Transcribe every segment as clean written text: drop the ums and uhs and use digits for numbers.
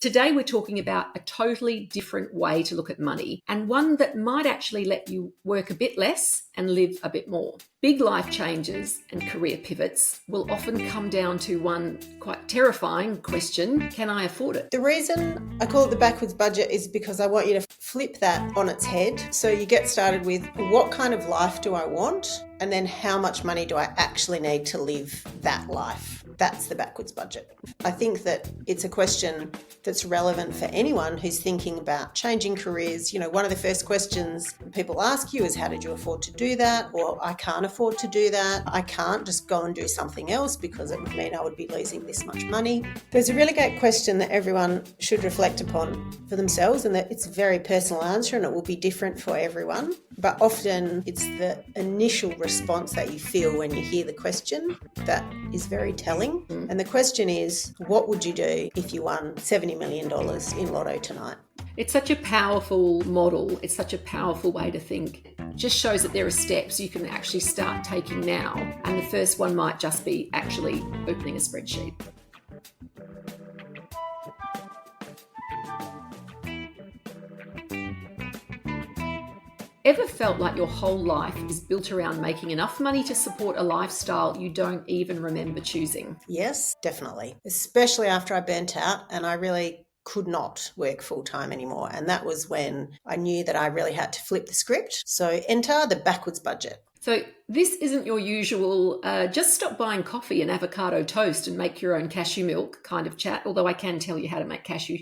Today, we're talking about a totally different way to look at money, and one that might actually let you work a bit less and live a bit more. Big life changes and career pivots will often come down to one quite terrifying question: can I afford it? The reason I call it the backwards budget is because I want you to flip that on its head. So you get started with, what kind of life do I want? And then how much money do I actually need to live that life? That's the backwards budget. I think that it's a question that's relevant for anyone who's thinking about changing careers. You know, one of the first questions people ask you is, how did you afford to do that? Or, I can't afford to do that. I can't just go and do something else because it would mean I would be losing this much money. There's a really great question that everyone should reflect upon for themselves, and that it's a very personal answer and it will be different for everyone. But often it's the initial response that you feel when you hear the question that is very telling. And the question is, what would you do if you won $70 million in lotto tonight? It's such a powerful model. It's such a powerful way to think. It just shows that there are steps you can actually start taking now. And the first one might just be actually opening a spreadsheet. Ever felt like your whole life is built around making enough money to support a lifestyle you don't even remember choosing? Yes, definitely. Especially after I burnt out and I really could not work full time anymore. And that was when I knew that I really had to flip the script. So enter the backwards budget. So this isn't your usual just stop buying coffee and avocado toast and make your own cashew milk kind of chat, although I can tell you how to make cashew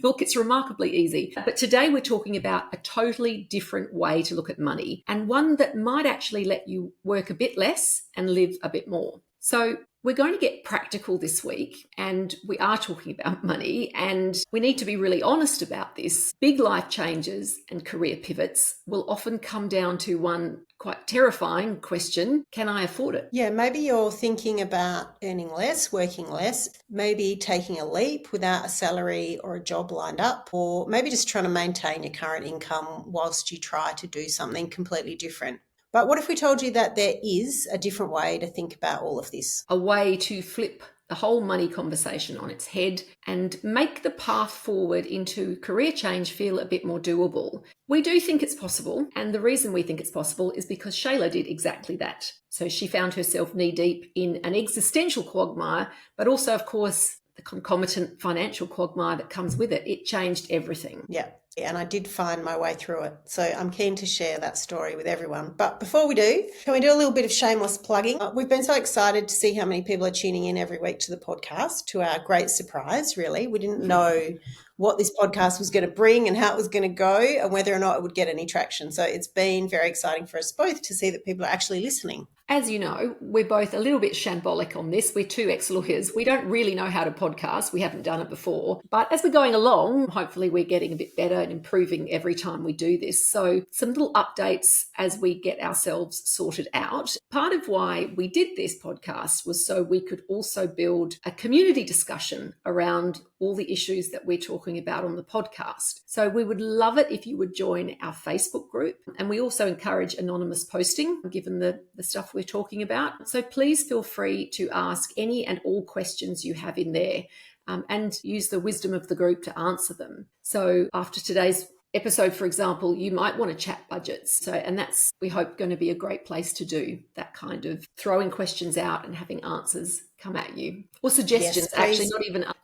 milk. It's remarkably easy. But today we're talking about a totally different way to look at money, and one that might actually let you work a bit less and live a bit more. So we're going to get practical this week, and we are talking about money, and we need to be really honest about this. Big life changes and career pivots will often come down to one quite terrifying question: can I afford it? Yeah, maybe you're thinking about earning less, working less, maybe taking a leap without a salary or a job lined up, or maybe just trying to maintain your current income whilst you try to do something completely different. But what if we told you that there is a different way to think about all of this? A way to flip the whole money conversation on its head and make the path forward into career change feel a bit more doable. We do think it's possible, and the reason we think it's possible is because Shayla did exactly that. So she found herself knee-deep in an existential quagmire, but also, of course, the concomitant financial quagmire that comes with it. It changed everything. Yeah. And I did find my way through it. So I'm keen to share that story with everyone. But before we do, can we do a little bit of shameless plugging? We've been so excited to see how many people are tuning in every week to the podcast, to our great surprise, really. We didn't know what this podcast was going to bring and how it was going to go and whether or not it would get any traction. So it's been very exciting for us both to see that people are actually listening. As you know, we're both a little bit shambolic on this. We're two ex-lawyers. We don't really know how to podcast. We haven't done it before. But as we're going along, hopefully we're getting a bit better and improving every time we do this. So some little updates as we get ourselves sorted out. Part of why we did this podcast was so we could also build a community discussion around all the issues that we're talking about on the podcast. So we would love it if you would join our Facebook group. And we also encourage anonymous posting, given the stuff we're talking about. So please feel free to ask any and all questions you have in there, and use the wisdom of the group to answer them. So after today's episode, for example, you might want to chat budgets. So, and that's, we hope, going to be a great place to do that kind of throwing questions out and having answers come at you, or suggestions. Yes, actually,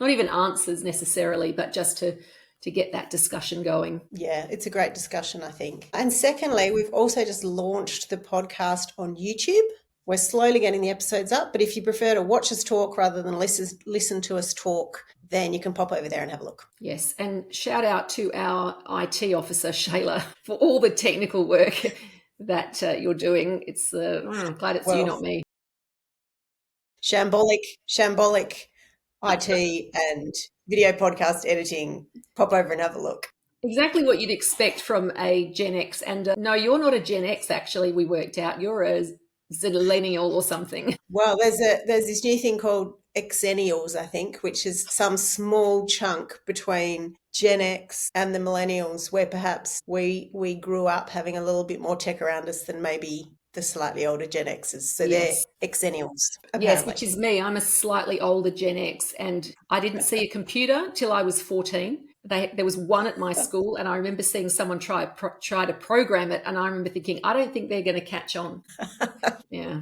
not even answers necessarily, but just to get that discussion going. Yeah, it's a great discussion, I think. And secondly, we've also just launched the podcast on YouTube. We're slowly getting the episodes up, but if you prefer to watch us talk rather than listen to us talk, then you can pop over there and have a look. Yes, and shout out to our IT officer, Shayla, for all the technical work that you're doing. It's I'm glad it's you, not me. Shambolic IT and video podcast editing. Pop over and have a look. Exactly what you'd expect from a Gen X. And no, you're not a Gen X, actually, we worked out. You're a Zillennial or something. Well, there's this new thing called Xennials, I think, which is some small chunk between Gen X and the millennials, where perhaps we grew up having a little bit more tech around us than maybe the slightly older Gen Xers. So they're Yes. exennials, Yes, apparently. which is me. I'm a slightly older Gen X, and I didn't see a computer till I was 14. There was one at my school, and I remember seeing someone try to program it, and I remember thinking, I don't think they're going to catch on. Yeah.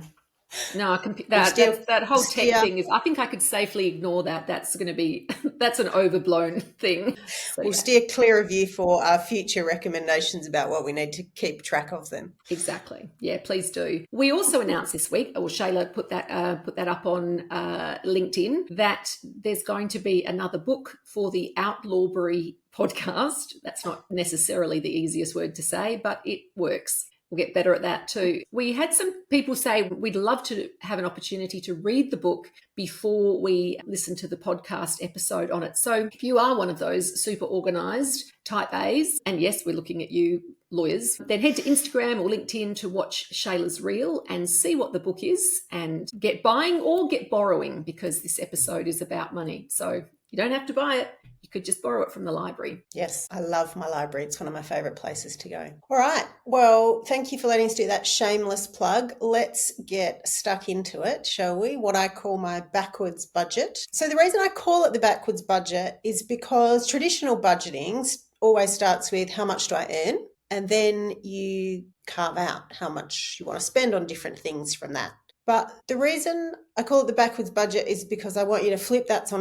No, We'll steer, that whole tech steer, thing is. I think I could safely ignore that. That's going to be that's an overblown thing. So we'll yeah, steer clear of you for our future recommendations about what we need to keep track of them. exactly. Yeah, please do. We also announced this week, or Shayla put that up on LinkedIn, that there's going to be another book for the Outlawbury podcast. That's not necessarily the easiest word to say, but it works. We'll get better at that too. We had some people say we'd love to have an opportunity to read the book before we listen to the podcast episode on it. So if you are one of those super organized type A's, and yes, we're looking at you lawyers, then head to Instagram or LinkedIn to watch Shayla's reel and see what the book is and get buying or get borrowing, because this episode is about money. So you don't have to buy it. You could just borrow it from the library. Yes, I love my library. It's one of my favourite places to go. All right. Well, thank you for letting us do that shameless plug. Let's get stuck into it, shall we? What I call my backwards budget. So the reason I call it the backwards budget is because traditional budgeting always starts with how much do I earn? And then you carve out how much you want to spend on different things from that. But the reason I call it the backwards budget is because I want you to flip that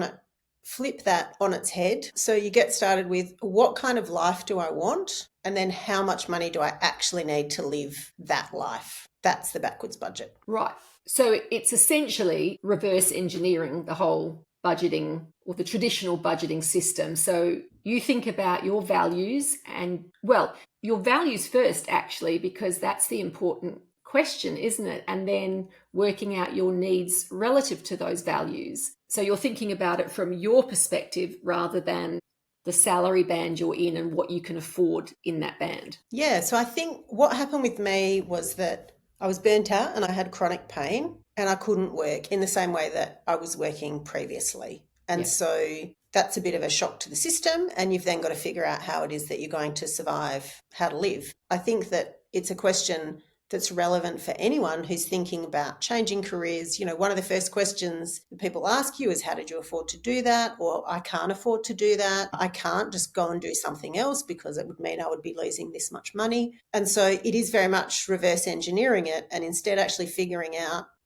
on its head. So you get started with what kind of life do I want? And then how much money do I actually need to live that life? That's the backwards budget. Right. So it's essentially reverse engineering the whole budgeting or the traditional budgeting system. So you think about your values and, well, your values first, actually, because that's the important question, isn't it? And then working out your needs relative to those values. So you're thinking about it from your perspective rather than the salary band you're in and what you can afford in that band. Yeah. So I think what happened with me was that I was burnt out and I had chronic pain and I couldn't work in the same way that I was working previously. And Yeah. so that's a bit of a shock to the system. And you've then got to figure out how it is that you're going to survive, how to live. I think that it's a question that's relevant for anyone who's thinking about changing careers. You know, one of the first questions that people ask you is, how did you afford to do that? Or I can't afford to do that. I can't just go and do something else because it would mean I would be losing this much money. And so it is very much reverse engineering it and instead actually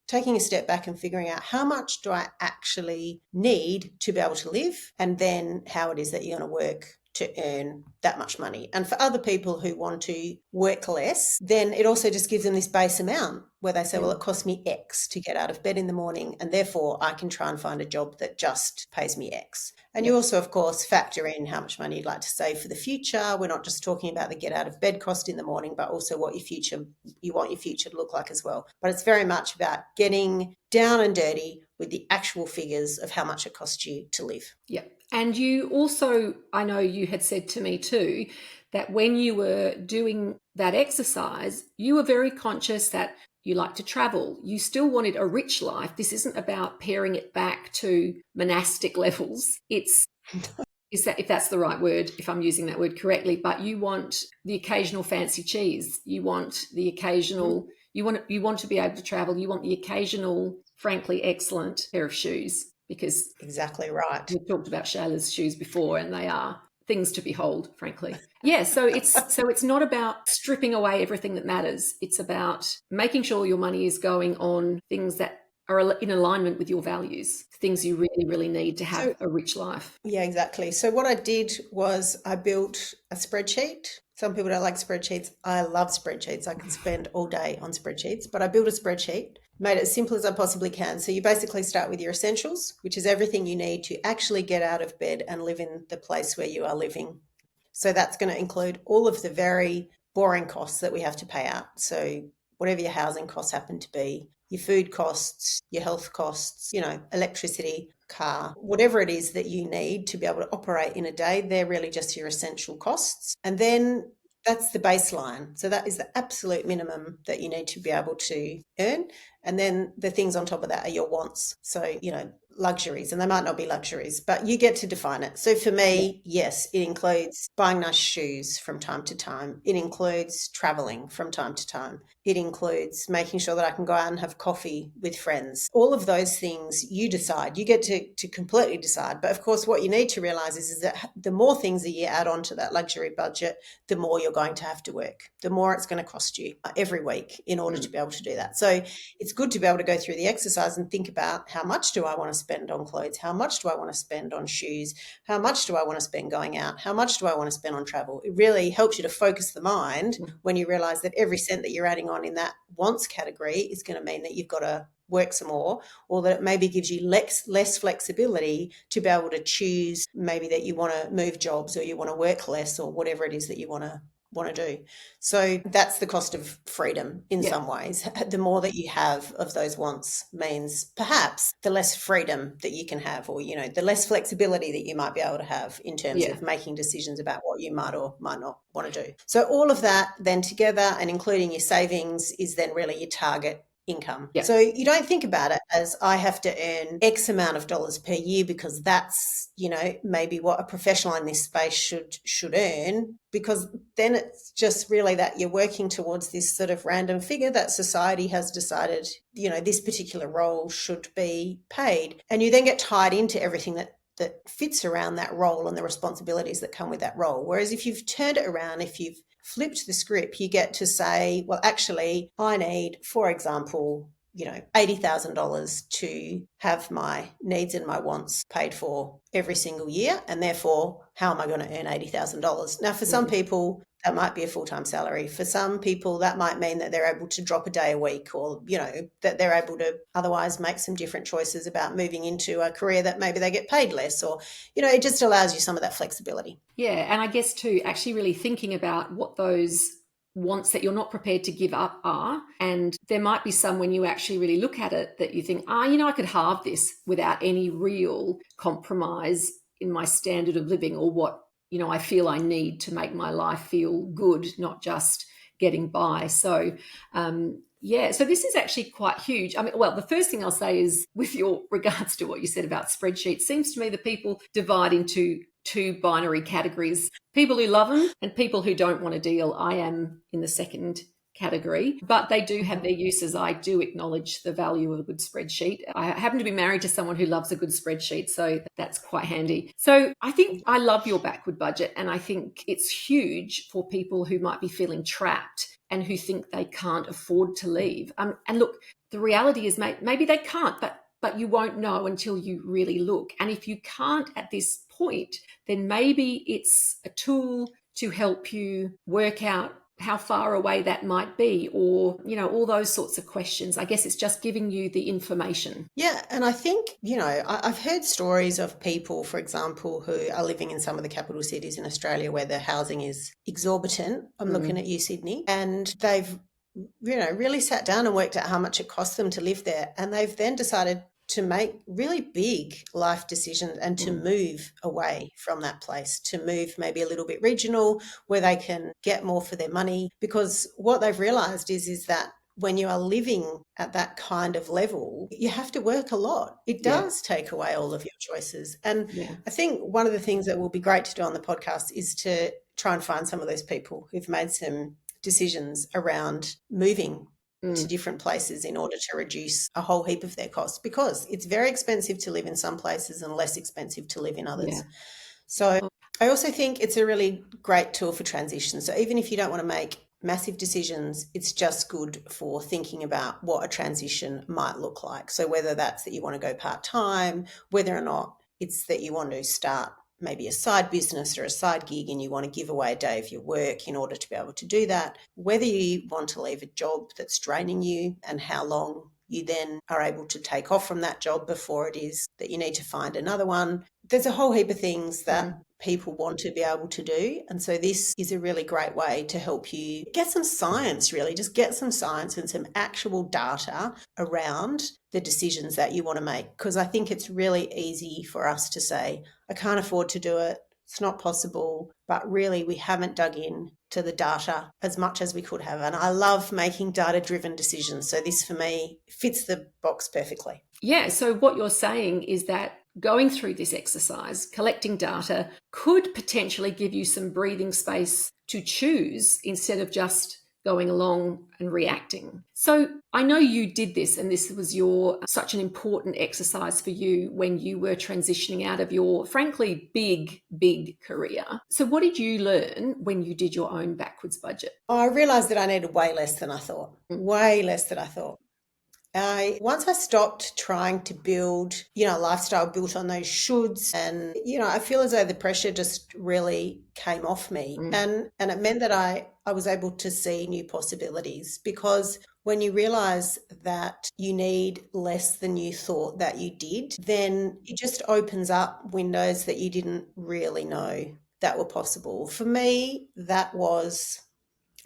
taking a step back and figuring out how much do I actually need to be able to live, and then how it is that you're going to work to earn that much money. And for other people who want to work less, then it also just gives them this base amount where they say, well, it costs me X to get out of bed in the morning, and therefore I can try and find a job that just pays me X. And you also, of course, factor in how much money you'd like to save for the future. We're not just talking about the get out of bed cost in the morning, but also what you want your future to look like as well. But it's very much about getting down and dirty with the actual figures of how much it costs you to live. Yeah. And you also, I know you had said to me too, that when you were doing that exercise, you were very conscious that you like to travel. You still wanted a rich life. This isn't about paring it back to monastic levels. Is that, if that's the right word, if I'm using that word correctly, but you want the occasional fancy cheese. You want the occasional, you want to be able to travel. You want the occasional, frankly, excellent pair of shoes, because Exactly right. we've talked about Shayla's shoes before, and they are things to behold, frankly. Yeah, so it's not about stripping away everything that matters. It's about making sure your money is going on things that are in alignment with your values, things you really, really need to have a rich life. Yeah, exactly. So what I did was I built a spreadsheet. Some people don't like spreadsheets. I love spreadsheets. I can spend all day on spreadsheets, but I built a spreadsheet, made it as simple as I possibly can. So you basically start with your essentials, which is everything you need to actually get out of bed and live in the place where you are living. So that's going to include all of the very boring costs that we have to pay out. So whatever your housing costs happen to be, your food costs, your health costs, electricity, car, whatever it is that you need to be able to operate in a day, they're really just your essential costs. And then that's the baseline. So that is the absolute minimum that you need to be able to earn. And then the things on top of that are your wants. So, luxuries, and they might not be luxuries, but you get to define it. So for me, yes, it includes buying nice shoes from time to time. It includes traveling from time to time. It includes making sure that I can go out and have coffee with friends. All of those things you decide. You get to completely decide. But of course, what you need to realize is that the more things that you add onto that luxury budget, the more you're going to have to work, the more it's going to cost you every week in order to be able to do that. So it's good to be able to go through the exercise and think about, how much do I want to spend on clothes? How much do I want to spend on shoes? How much do I want to spend going out? How much do I want to spend on travel? It really helps you to focus the mind when you realize that every cent that you're adding on in that wants category is going to mean that you've got to work some more, or that it maybe gives you less flexibility to be able to choose, maybe that you want to move jobs or you want to work less or whatever it is that you want to do. So that's the cost of freedom in some ways. The more that you have of those wants means perhaps the less freedom that you can have, or, the less flexibility that you might be able to have in terms of making decisions about what you might or might not want to do. So all of that then together, and including your savings, is then really your target income. So you don't think about it as, I have to earn X amount of dollars per year because that's, maybe what a professional in this space should earn, because then it's just really that you're working towards this sort of random figure that society has decided, this particular role should be paid. And you then get tied into everything that fits around that role and the responsibilities that come with that role. Whereas if you've turned it around, if you've flipped the script, you get to say, well, actually, I need, for example, $80,000 to have my needs and my wants paid for every single year. And therefore, how am I going to earn $80,000? Now, for some people, that might be a full-time salary. For some people, that might mean that they're able to drop a day a week, or, that they're able to otherwise make some different choices about moving into a career that maybe they get paid less, or, it just allows you some of that flexibility. Yeah. And I guess too, actually really thinking about what those wants that you're not prepared to give up are. And there might be some, when you actually really look at it, that you think, I could halve this without any real compromise in my standard of living, or what, I feel I need to make my life feel good, not just getting by. So, so this is actually quite huge. I mean, well, the first thing I'll say is, with your regards to what you said about spreadsheets, seems to me that people divide into two binary categories: people who love them and people who don't want to deal. I am in the second category, but they do have their uses. I do acknowledge the value of a good spreadsheet. I happen to be married to someone who loves a good spreadsheet, so that's quite handy. So I think I love your backward budget, and I think it's huge for people who might be feeling trapped and who think they can't afford to leave. And look, the reality is maybe they can't, but you won't know until you really look. And if you can't at this point, then maybe it's a tool to help you work out how far away that might be, or, all those sorts of questions. I guess it's just giving you the information. Yeah. And I think, I've heard stories of people, for example, who are living in some of the capital cities in Australia where the housing is exorbitant. I'm looking at you, Sydney, and they've, really sat down and worked out how much it costs them to live there. And they've then decided to make really big life decisions and to move away from that place, to move maybe a little bit regional where they can get more for their money. Because what they've realized is that when you are living at that kind of level, you have to work a lot. It does take away all of your choices. And I think one of the things that will be great to do on the podcast is to try and find some of those people who've made some decisions around moving to different places in order to reduce a whole heap of their costs, because it's very expensive to live in some places and less expensive to live in others. Yeah. So I also think it's a really great tool for transition. So even if you don't want to make massive decisions, it's just good for thinking about what a transition might look like. So whether that's that you want to go part-time, whether or not it's that you want to start maybe a side business or a side gig and you want to give away a day of your work in order to be able to do that, whether you want to leave a job that's draining you and how long you then are able to take off from that job before it is that you need to find another one. There's a whole heap of things that people want to be able to do. And so this is a really great way to help you get some science, really, just get some science and some actual data around the decisions that you want to make. Because I think it's really easy for us to say, I can't afford to do it, it's not possible, but really we haven't dug in to the data as much as we could have. And I love making data-driven decisions. So this for me fits the box perfectly. Yeah, so what you're saying is that going through this exercise, collecting data, could potentially give you some breathing space to choose instead of just going along and reacting. So I know you did this, and this was such an important exercise for you when you were transitioning out of your frankly big career. So what did you learn when you did your own backwards budget? I realised that I needed way less than I thought, way less than I thought. Once I stopped trying to build, a lifestyle built on those shoulds, and, I feel as though the pressure just really came off me. And it meant that I was able to see new possibilities, because when you realize that you need less than you thought that you did, then it just opens up windows that you didn't really know that were possible. For me, that was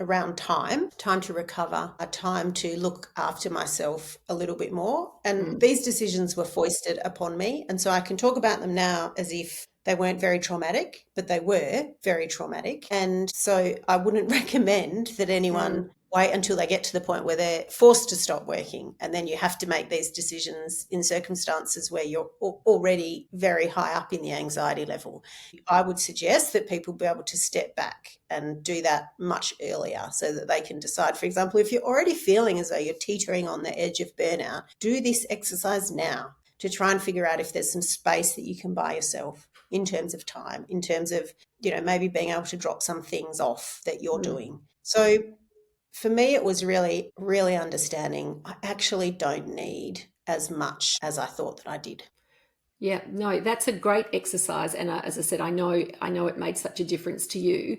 around time to recover, a time to look after myself a little bit more. And these decisions were foisted upon me. And so I can talk about them now as if they weren't very traumatic, but they were very traumatic. And so I wouldn't recommend that anyone wait until they get to the point where they're forced to stop working. And then you have to make these decisions in circumstances where you're already very high up in the anxiety level. I would suggest that people be able to step back and do that much earlier so that they can decide. For example, if you're already feeling as though you're teetering on the edge of burnout, do this exercise now to try and figure out if there's some space that you can buy yourself in terms of time, in terms of, maybe being able to drop some things off that you're doing. So for me, it was really, really understanding I actually don't need as much as I thought that I did. Yeah, no, that's a great exercise. And as I said, I know it made such a difference to you.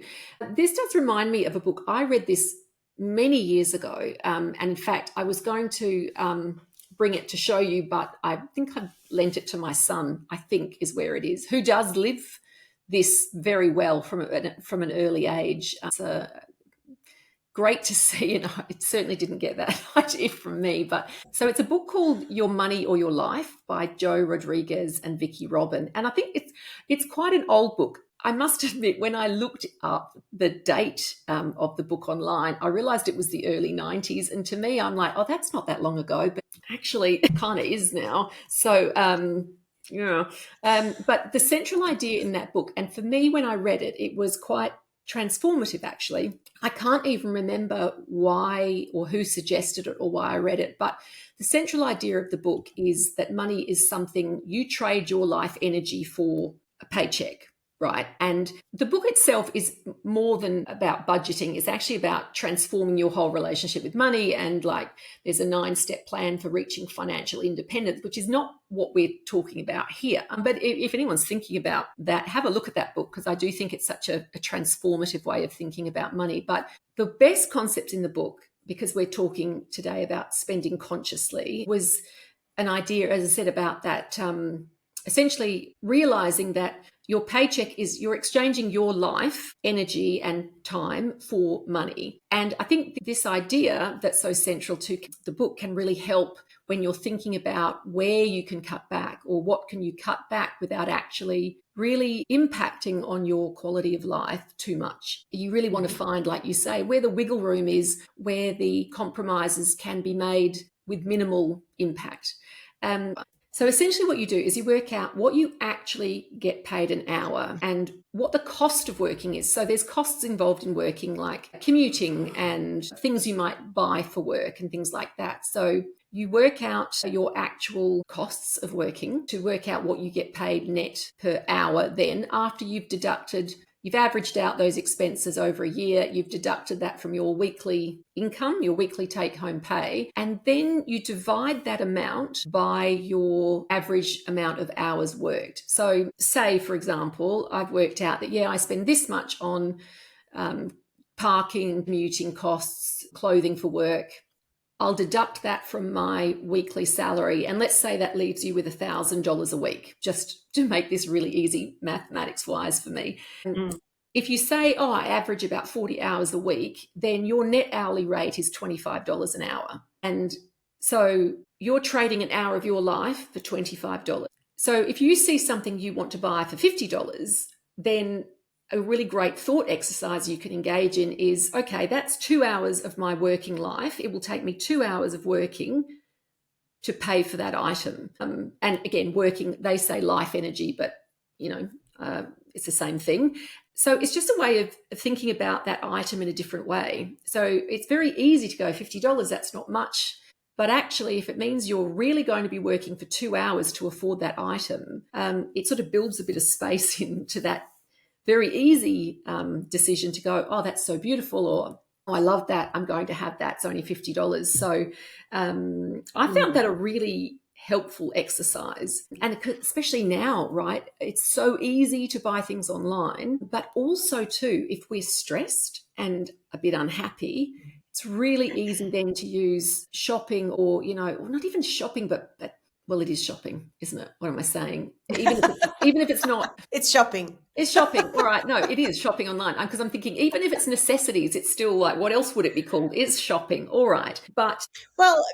This does remind me of a book. I read this many years ago. And in fact, I was going to bring it to show you, but I think I lent it to my son, I think is where it is, who does live this very well from an early age. It's great to see, and it certainly didn't get that idea from me. But so it's a book called Your Money or Your Life by Joe Rodriguez and Vicky Robin, and I think it's quite an old book. I must admit, when I looked up the date of the book online, I realized it was the early 90s, and to me, I'm like, oh, that's not that long ago, but actually, it kind of is now. So. But the central idea in that book, and for me, when I read it, it was quite transformative, actually. I can't even remember why or who suggested it or why I read it, but the central idea of the book is that money is something you trade your life energy for a paycheck, right? And the book itself is more than about budgeting. It's actually about transforming your whole relationship with money. And there's a 9-step plan for reaching financial independence, which is not what we're talking about here. But if anyone's thinking about that, have a look at that book, because I do think it's such a transformative way of thinking about money. But the best concept in the book, because we're talking today about spending consciously, was an idea, as I said, about that essentially realizing that your paycheck is you're exchanging your life, energy, and time for money. And I think this idea that's so central to the book can really help when you're thinking about where you can cut back or what can you cut back without actually really impacting on your quality of life too much. You really want to find, like you say, where the wiggle room is, where the compromises can be made with minimal impact. So essentially what you do is you work out what you actually get paid an hour and what the cost of working is. So there's costs involved in working, like commuting and things you might buy for work and things like that. So you work out your actual costs of working to work out what you get paid net per hour. Then after you've averaged out those expenses over a year, you've deducted that from your weekly income, your weekly take-home pay, and then you divide that amount by your average amount of hours worked. So say, for example, I've worked out that, I spend this much on parking, commuting costs, clothing for work. I'll deduct that from my weekly salary. And let's say that leaves you with $1,000 a week, just to make this really easy mathematics-wise for me. If you say, I average about 40 hours a week, then your net hourly rate is $25 an hour. And so you're trading an hour of your life for $25. So if you see something you want to buy for $50, then a really great thought exercise you can engage in is, okay, that's 2 hours of my working life. It will take me 2 hours of working to pay for that item. And again, working, they say life energy, but it's the same thing. So it's just a way of thinking about that item in a different way. So it's very easy to go $50, that's not much. But actually, if it means you're really going to be working for 2 hours to afford that item, it sort of builds a bit of space into that very easy decision to go, oh, that's so beautiful, or oh, I love that, I'm going to have that, it's only $50. So I found that a really helpful exercise. And especially now, right, it's so easy to buy things online, but also too, if we're stressed and a bit unhappy, it's really easy then to use shopping, or not even shopping, but well, it is shopping, isn't it? What am I saying? Even if it's not, It's shopping. it's shopping. All right. No, it is shopping online. Because I'm thinking, even if it's necessities, it's still like, what else would it be called? It's shopping. All right. But Well,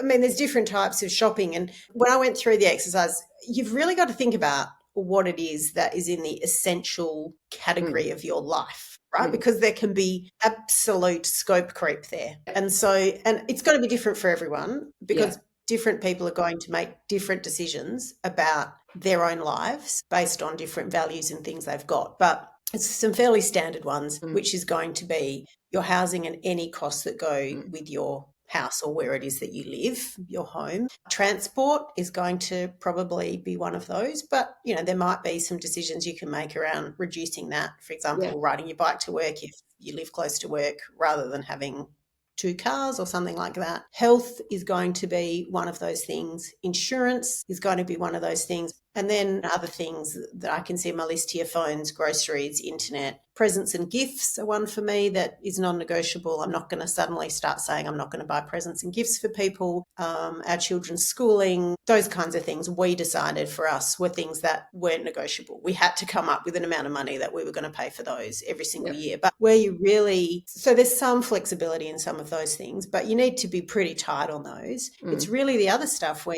there's different types of shopping. And when I went through the exercise, you've really got to think about what it is that is in the essential category of your life, right? Because there can be absolute scope creep there. And it's got to be different for everyone, because different people are going to make different decisions about their own lives based on different values and things they've got. But it's some fairly standard ones, which is going to be your housing and any costs that go with your house or where it is that you live, your home. Transport is going to probably be one of those, but there might be some decisions you can make around reducing that. For example, riding your bike to work if you live close to work, rather than having 2 cars or something like that. Health is going to be one of those things. Insurance is going to be one of those things. And then other things that I can see on my list here: phones, groceries, internet. Presents and gifts are one for me that is non-negotiable. I'm not going to suddenly start saying I'm not going to buy presents and gifts for people. Our children's schooling, those kinds of things, we decided for us were things that weren't negotiable. We had to come up with an amount of money that we were going to pay for those every single year. But so there's some flexibility in some of those things, but you need to be pretty tight on those. It's really the other stuff where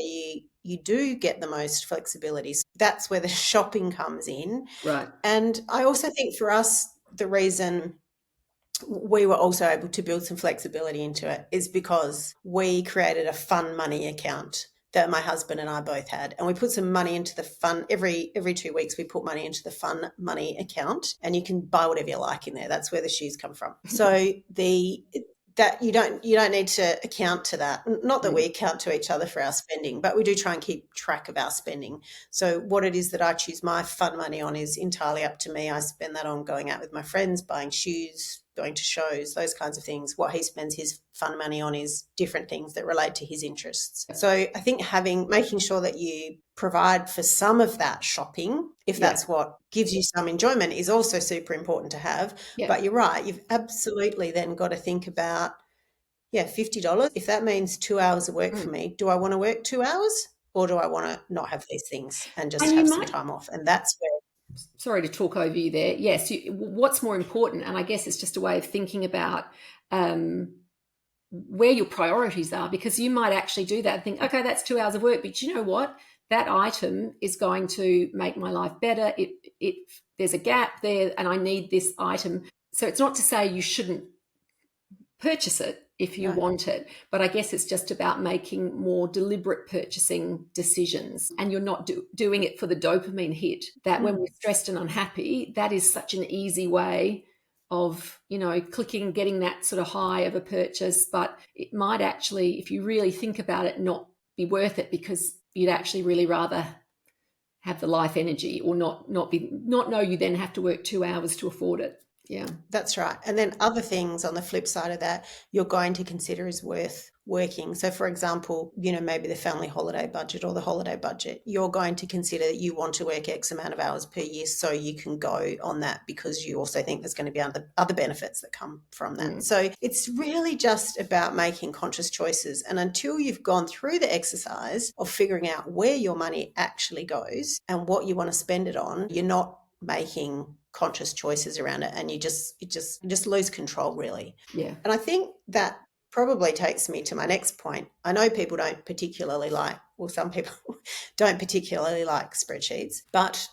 you do get the most flexibility. So that's where the shopping comes in. Right. And I also think for us, the reason we were also able to build some flexibility into it is because we created a fun money account that my husband and I both had. And we put some money into the fun, every 2 weeks we put money into the fun money account, and you can buy whatever you like in there. That's where the shoes come from. So that you don't need to account to that. Not that we account to each other for our spending, but we do try and keep track of our spending. So what it is that I choose my fun money on is entirely up to me. I spend that on going out with my friends, buying shoes, going to shows, those kinds of things. What he spends his fun money on is different things that relate to his interests. So I think making sure that you provide for some of that shopping, if that's what gives you some enjoyment, is also super important to have. But you're right, you've absolutely then got to think about, $50. If that means 2 hours of work for me, do I want to work 2 hours, or do I want to not have these things and just have some time off? And that's where... Sorry to talk over you there. Yes, what's more important? And I guess it's just a way of thinking about where your priorities are, because you might actually do that and think, okay, that's 2 hours of work, but you know what? That item is going to make my life better. There's a gap there and I need this item. So it's not to say you shouldn't purchase it if you want it, but I guess it's just about making more deliberate purchasing decisions, and you're not doing it for the dopamine hit that when we're stressed and unhappy, that is such an easy way of clicking, getting that sort of high of a purchase. But it might actually, if you really think about it, not be worth it, because you'd actually really rather have the life energy, or not know you then have to work 2 hours to afford it. Yeah, that's right. And then other things on the flip side of that you're going to consider is worth working. So for example, maybe the family holiday budget or the holiday budget, you're going to consider that you want to work X amount of hours per year so you can go on that, because you also think there's going to be other benefits that come from that. So it's really just about making conscious choices. And until you've gone through the exercise of figuring out where your money actually goes and what you want to spend it on, you're not making conscious choices around it, and you just lose control, really. And I think that probably takes me to my next point. I know people don't particularly like, well, some people don't particularly like spreadsheets, but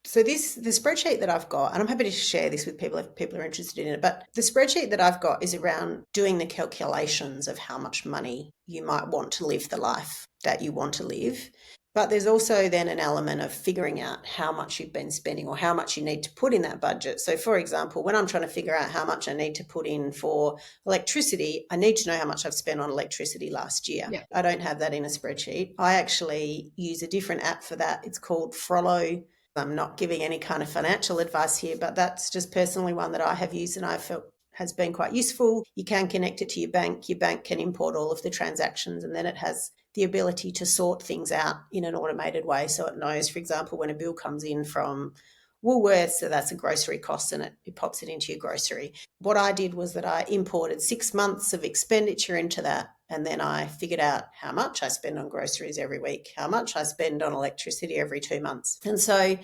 So the spreadsheet that I've got, and I'm happy to share this with people if people are interested in it, but the spreadsheet that I've got is around doing the calculations of how much money you might want to live the life that you want to live. But there's also then an element of figuring out how much you've been spending or how much you need to put in that budget. So for example, when I'm trying to figure out how much I need to put in for electricity, I need to know how much I've spent on electricity last year. Yeah. I don't have that in a spreadsheet. I actually use a different app for that. It's called Frollo. I'm not giving any kind of financial advice here, but that's just personally one that I have used and I felt has been quite useful. You can connect it to your bank. Your bank can import all of the transactions, and then it has the ability to sort things out in an automated way. So it knows, for example, when a bill comes in from Woolworths, so that's a grocery cost, and it pops it into your grocery. What I did was that I imported 6 months of expenditure into that, and then I figured out how much I spend on groceries every week, how much I spend on electricity every 2 months. And so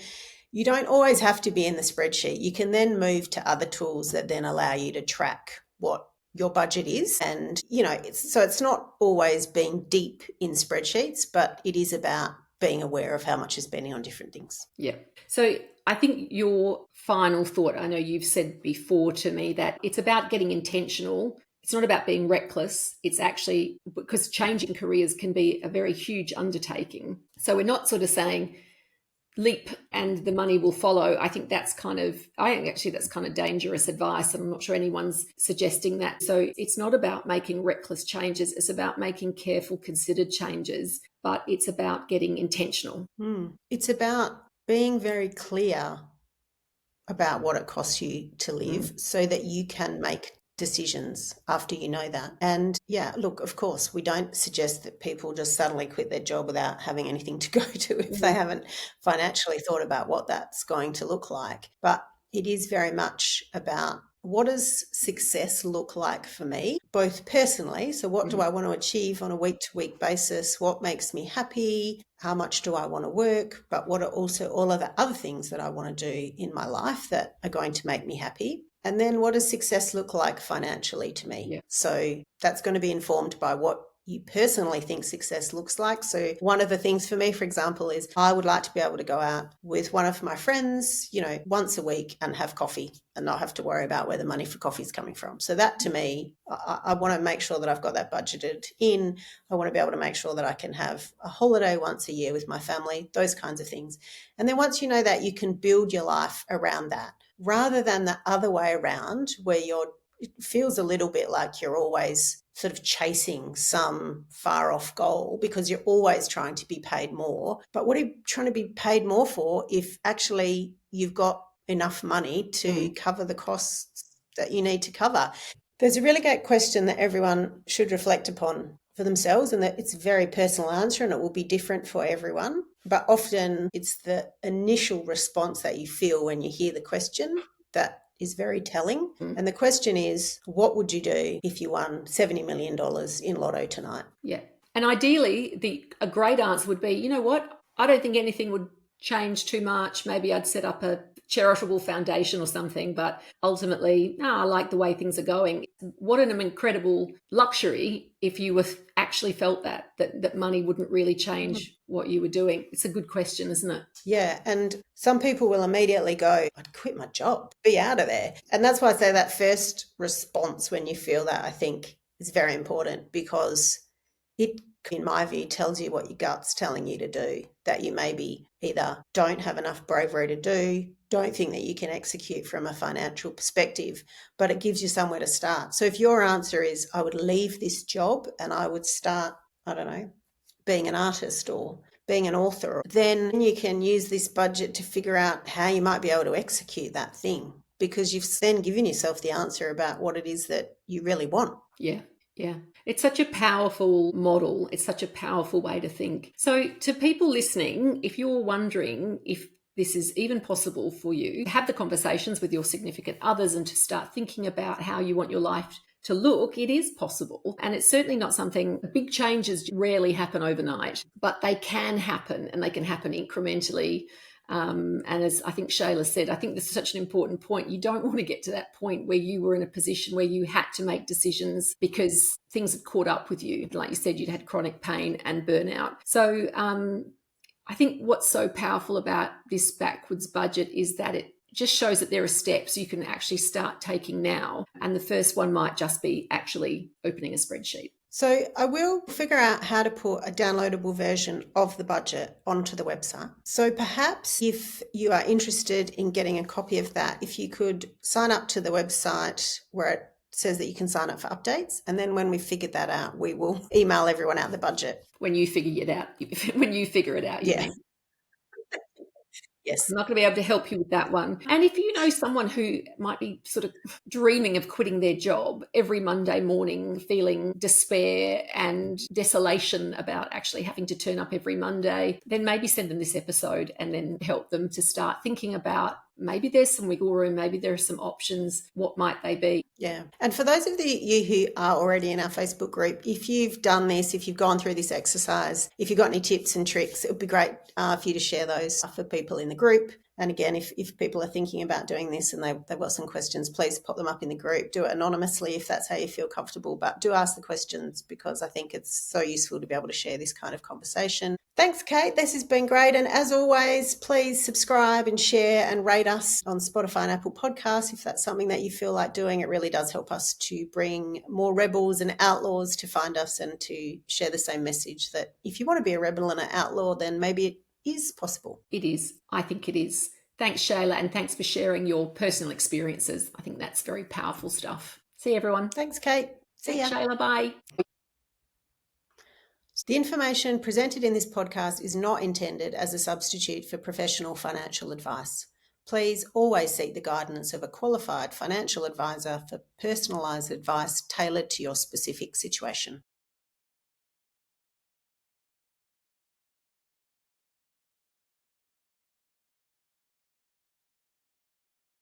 you don't always have to be in the spreadsheet. You can then move to other tools that then allow you to track what your budget is. And, it's not always being deep in spreadsheets, but it is about being aware of how much you're spending on different things. Yeah. So I think your final thought, I know you've said before to me that it's about getting intentional. It's not about being reckless. It's actually because changing careers can be a very huge undertaking. So we're not sort of saying leap and the money will follow. I think that's kind of dangerous advice. And I'm not sure anyone's suggesting that. So it's not about making reckless changes. It's about making careful, considered changes, but it's about getting intentional. It's about being very clear about what it costs you to live so that you can make decisions after you know that. And yeah, look, of course, we don't suggest that people just suddenly quit their job without having anything to go to if they haven't financially thought about what that's going to look like. But it is very much about what does success look like for me, both personally? So what do I want to achieve on a week-to-week basis? What makes me happy? How much do I want to work? But what are also all of the other things that I want to do in my life that are going to make me happy? And then what does success look like financially to me? Yeah. So that's going to be informed by what you personally think success looks like. So one of the things for me, for example, is I would like to be able to go out with one of my friends, once a week and have coffee and not have to worry about where the money for coffee is coming from. So that to me, I want to make sure that I've got that budgeted in. I want to be able to make sure that I can have a holiday once a year with my family, those kinds of things. And then once you know that, you can build your life around that rather than the other way around where it feels a little bit like you're always sort of chasing some far off goal because you're always trying to be paid more. But what are you trying to be paid more for if actually you've got enough money to cover the costs that you need to cover? There's a really great question that everyone should reflect upon for themselves, and that it's a very personal answer and it will be different for everyone. But often it's the initial response that you feel when you hear the question that is very telling. And the question is, what would you do if you won $70 million in lotto tonight? Yeah. And ideally, a great answer would be, you know what? I don't think anything would change too much. Maybe I'd set up a charitable foundation or something, but ultimately, I like the way things are going. What an incredible luxury if you actually felt that money wouldn't really change what you were doing. It's a good question, isn't it? Yeah, and some people will immediately go, I'd quit my job, be out of there. And that's why I say that first response when you feel that, I think, is very important because it, in my view, tells you what your gut's telling you to do, that you maybe either don't have enough bravery to do, don't think that you can execute from a financial perspective, but it gives you somewhere to start. So if your answer is, I would leave this job and I would start, I don't know, being an artist or being an author, then you can use this budget to figure out how you might be able to execute that thing because you've then given yourself the answer about what it is that you really want. Yeah. Yeah. It's such a powerful model. It's such a powerful way to think. So to people listening, if you're wondering if this is even possible for you, have the conversations with your significant others and to start thinking about how you want your life to look, it is possible. And it's certainly not something, big changes rarely happen overnight, but they can happen and they can happen incrementally. And as I think Shayla said, I think this is such an important point. You don't want to get to that point where you were in a position where you had to make decisions because things had caught up with you. Like you said, you'd had chronic pain and burnout. So I think what's so powerful about this backwards budget is that it just shows that there are steps you can actually start taking now. And the first one might just be actually opening a spreadsheet. So I will figure out how to put a downloadable version of the budget onto the website. So perhaps if you are interested in getting a copy of that, if you could sign up to the website where it says that you can sign up for updates. And then when we figured that out, we will email everyone out the budget. When you figure it out, when you figure it out, you Yeah. mean. Yes. I'm not going to be able to help you with that one. And if you know someone who might be sort of dreaming of quitting their job every Monday morning, feeling despair and desolation about actually having to turn up every Monday, then maybe send them this episode and then help them to start thinking about maybe there's some wiggle room, maybe there are some options. What might they be? Yeah. And for those of you who are already in our Facebook group, if you've done this, if you've gone through this exercise, if you've got any tips and tricks, it would be great for you to share those for people in the group. And again, if people are thinking about doing this and they've got some questions, please pop them up in the group. Do it anonymously if that's how you feel comfortable, but do ask the questions because I think it's so useful to be able to share this kind of conversation. Thanks, Kate. This has been great. And as always, please subscribe and share and rate us on Spotify and Apple Podcasts if that's something that you feel like doing. It really does help us to bring more rebels and outlaws to find us and to share the same message that if you want to be a rebel and an outlaw, then maybe it is possible. It is. I think it is. Thanks, Shayla, and thanks for sharing your personal experiences. I think that's very powerful stuff. See you, everyone. Thanks, Kate. See ya. Shayla, bye. The information presented in this podcast is not intended as a substitute for professional financial advice. Please always seek the guidance of a qualified financial advisor for personalised advice tailored to your specific situation.